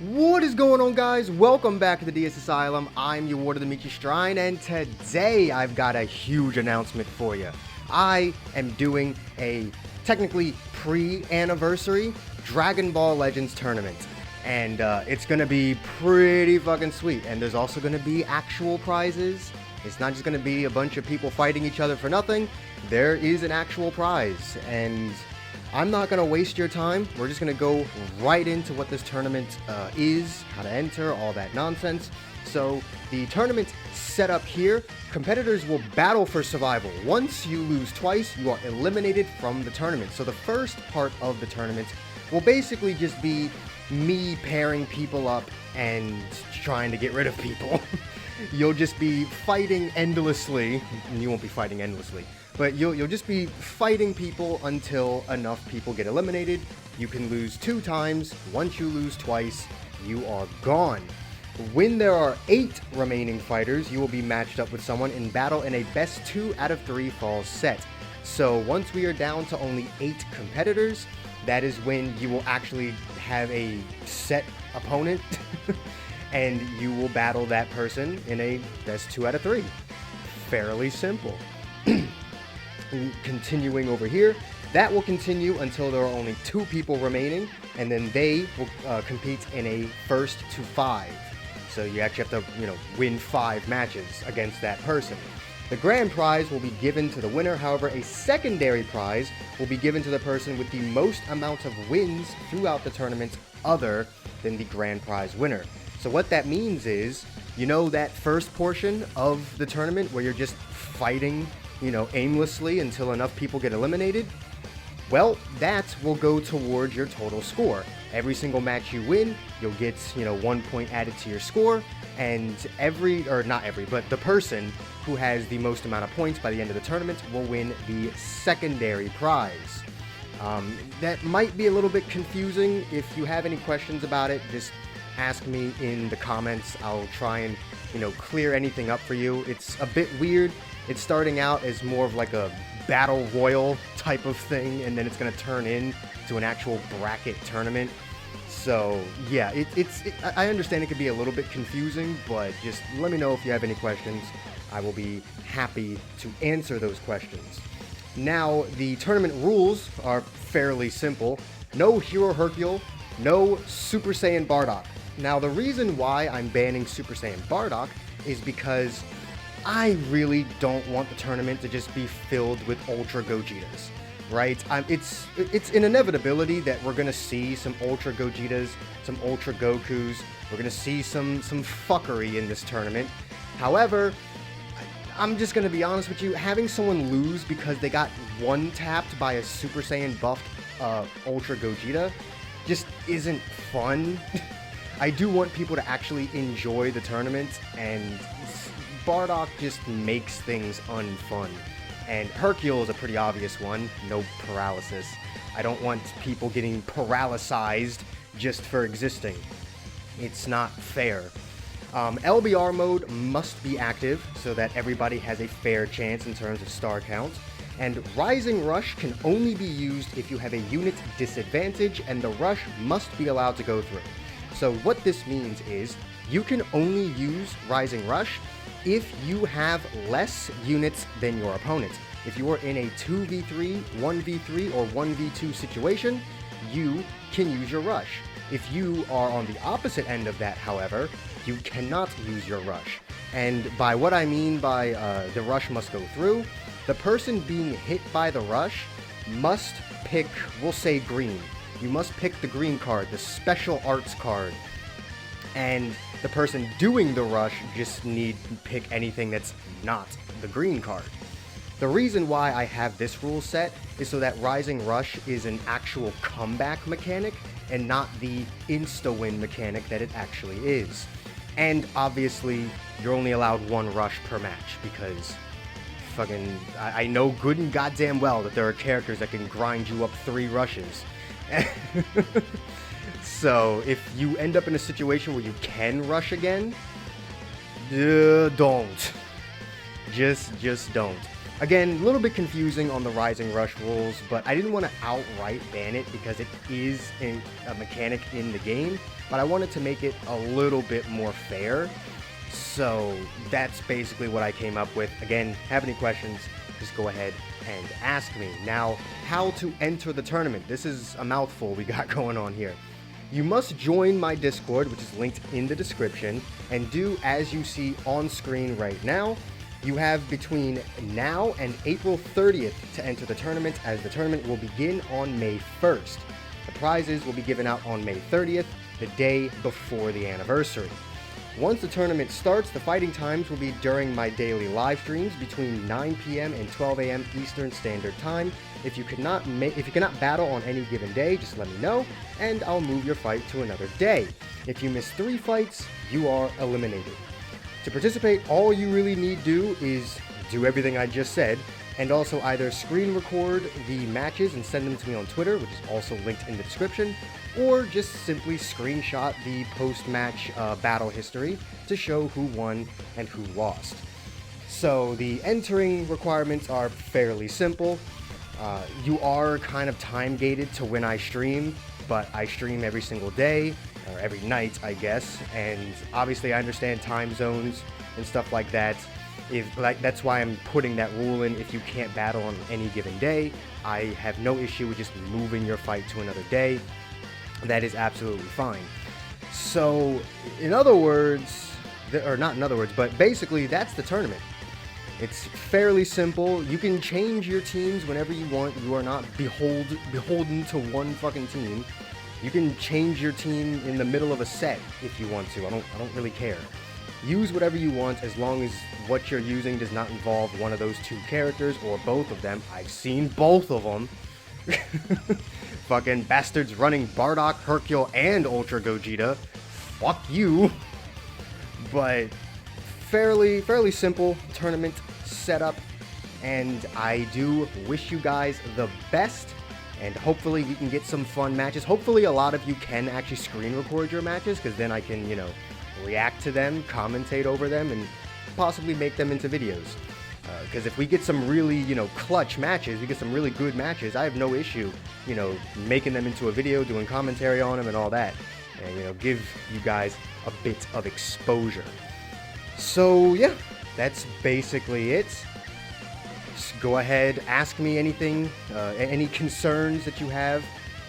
What is going on, guys? Welcome back to the DS Asylum. I'm your Warden Dmitry Strine, and today I've got a huge announcement for you. I am doing a technically pre-anniversary Dragon Ball Legends tournament, and it's gonna be pretty fucking sweet. And there's also gonna be actual prizes. It's not just gonna be a bunch of people fighting each other for nothing. There is an actual prize, and I'm not going to waste your time. We're just going to go right into what this tournament is, how to enter, all that nonsense. So the tournament set up here, competitors will battle for survival. Once you lose twice, you are eliminated from the tournament. So the first part of the tournament will basically just be me pairing people up and trying to get rid of people. You'll just be fighting endlessly. You won't be fighting endlessly, but you'll just be fighting people until enough people get eliminated. You can lose 2 times. Once you lose twice, you are gone. When there are 8 remaining fighters, you will be matched up with someone in battle in a best 2 out of 3 falls set. So once we are down to only 8 competitors, that is when you will actually have a set opponent and you will battle that person in a best 2 out of 3. Fairly simple. Continuing over here, that will continue until there are only 2 people remaining, and then they will compete in a first to 5. So you actually have to, win 5 matches against that person. The grand prize will be given to the winner. However, a secondary prize will be given to the person with the most amount of wins throughout the tournament other than the grand prize winner. So what that means is, that first portion of the tournament where you're just fighting, aimlessly until enough people get eliminated? Well, that will go towards your total score. Every single match you win, you'll get, 1 point added to your score, and the person who has the most amount of points by the end of the tournament will win the secondary prize. That might be a little bit confusing. If you have any questions about it, just ask me in the comments. I'll try and, clear anything up for you. It's a bit weird. It's starting out as more of like a battle royal type of thing, and then it's going to turn into an actual bracket tournament. So yeah, I understand it could be a little bit confusing, but just let me know if you have any questions. I will be happy to answer those questions. Now, the tournament rules are fairly simple. No Hero Hercule, no Super Saiyan Bardock. Now, the reason why I'm banning Super Saiyan Bardock is because I really don't want the tournament to just be filled with Ultra Gogetas, right? It's an inevitability that we're gonna see some Ultra Gogetas, some Ultra Gokus. We're gonna see some fuckery in this tournament. However, I'm just gonna be honest with you. Having someone lose because they got one-tapped by a Super Saiyan buffed Ultra Gogeta just isn't fun. I do want people to actually enjoy the tournament, and Bardock just makes things unfun. And Hercule is a pretty obvious one, no paralysis. I don't want people getting paralyzed just for existing. It's not fair. LBR mode must be active so that everybody has a fair chance in terms of star count. And Rising Rush can only be used if you have a unit disadvantage, and the rush must be allowed to go through. So what this means is you can only use Rising Rush if you have less units than your opponent. If you are in a 2v3, 1v3, or 1v2 situation, you can use your rush. If you are on the opposite end of that, however, you cannot use your rush. And by what I mean by the rush must go through, the person being hit by the rush must pick, we'll say green. You must pick the green card, the special arts card. And the person doing the rush just need to pick anything that's not the green card. The reason why I have this rule set is so that Rising Rush is an actual comeback mechanic and not the insta-win mechanic that it actually is. And obviously, you're only allowed 1 rush per match because I know good and goddamn well that there are characters that can grind you up 3 rushes. So if you end up in a situation where you can rush again, don't. Just don't. Again, a little bit confusing on the Rising Rush rules, but I didn't want to outright ban it because it is a mechanic in the game, but I wanted to make it a little bit more fair. So that's basically what I came up with. Again, have any questions, just go ahead and ask me. Now, how to enter the tournament. This is a mouthful we got going on here. You must join my Discord, which is linked in the description, and do as you see on screen right now. You have between now and April 30th to enter the tournament, as the tournament will begin on May 1st. The prizes will be given out on May 30th, the day before the anniversary. Once the tournament starts, the fighting times will be during my daily live streams between 9 p.m. and 12 a.m. Eastern Standard Time. If you cannot battle on any given day, just let me know, and I'll move your fight to another day. If you miss 3 fights, you are eliminated. To participate, all you really need to do is do everything I just said, and also either screen record the matches and send them to me on Twitter, which is also linked in the description, or just simply screenshot the post-match battle history to show who won and who lost. So the entering requirements are fairly simple. You are kind of time-gated to when I stream, but I stream every single day, or every night, I guess, and obviously I understand time zones and stuff like that. That's why I'm putting that rule in. If you can't battle on any given day, I have no issue with just moving your fight to another day. That is absolutely fine. So, in other words, or not in other words, but basically that's the tournament. It's fairly simple. You can change your teams whenever you want. You are not beholden to one fucking team. You can change your team in the middle of a set if you want to. I don't really care. Use whatever you want as long as what you're using does not involve one of those 2 characters or both of them. I've seen both of them. Fucking bastards running Bardock, Hercule, and Ultra Gogeta. Fuck you. But fairly simple tournament setup, and I do wish you guys the best. And hopefully we can get some fun matches. Hopefully a lot of you can actually screen record your matches, because then I can, react to them, commentate over them, and possibly make them into videos. Because if we get some really, clutch matches, we get some really good matches, I have no issue, making them into a video, doing commentary on them and all that. And, give you guys a bit of exposure. So, yeah, that's basically it. Go ahead, ask me anything, any concerns that you have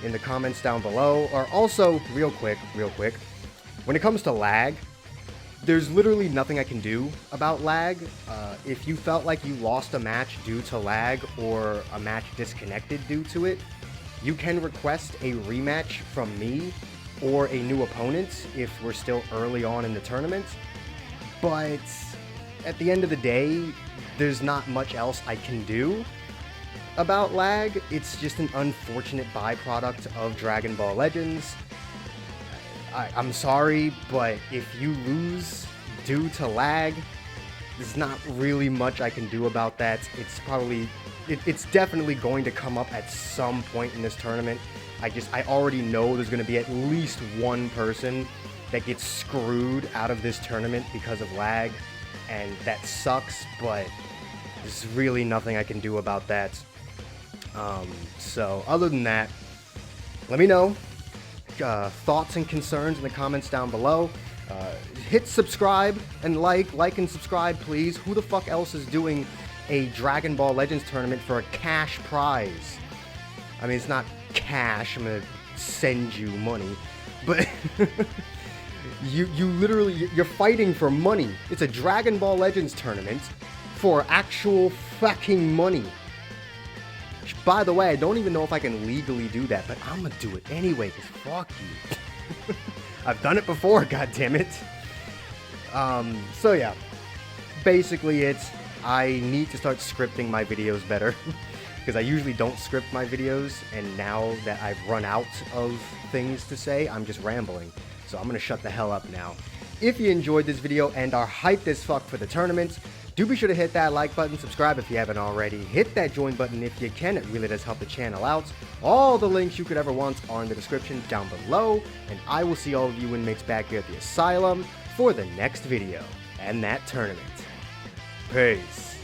in the comments down below. Or also, real quick, when it comes to lag, there's literally nothing I can do about lag. If you felt like you lost a match due to lag or a match disconnected due to it, you can request a rematch from me or a new opponent if we're still early on in the tournament. But at the end of the day, there's not much else I can do about lag. It's just an unfortunate byproduct of Dragon Ball Legends. I'm sorry, but if you lose due to lag, there's not really much I can do about that. It's definitely going to come up at some point in this tournament. I already know there's going to be at least one person that gets screwed out of this tournament because of lag, and that sucks, but there's really nothing I can do about that. So other than that, let me know thoughts and concerns in the comments down below. Hit subscribe and like and subscribe, please. Who the fuck else is doing a Dragon Ball Legends tournament for a cash prize? I mean, it's not cash, I'm gonna send you money, but you literally, you're fighting for money. It's a Dragon Ball Legends tournament for actual fucking money. By the way, I don't even know if I can legally do that, but I'm gonna do it anyway, because fuck you. I've done it before, goddammit. So yeah, basically I need to start scripting my videos better, because I usually don't script my videos, and now that I've run out of things to say, I'm just rambling. So I'm gonna shut the hell up now. If you enjoyed this video and are hyped as fuck for the tournament, do be sure to hit that like button, subscribe if you haven't already, hit that join button if you can, it really does help the channel out. All the links you could ever want are in the description down below, and I will see all of you inmates back here at the asylum for the next video and that tournament. Peace.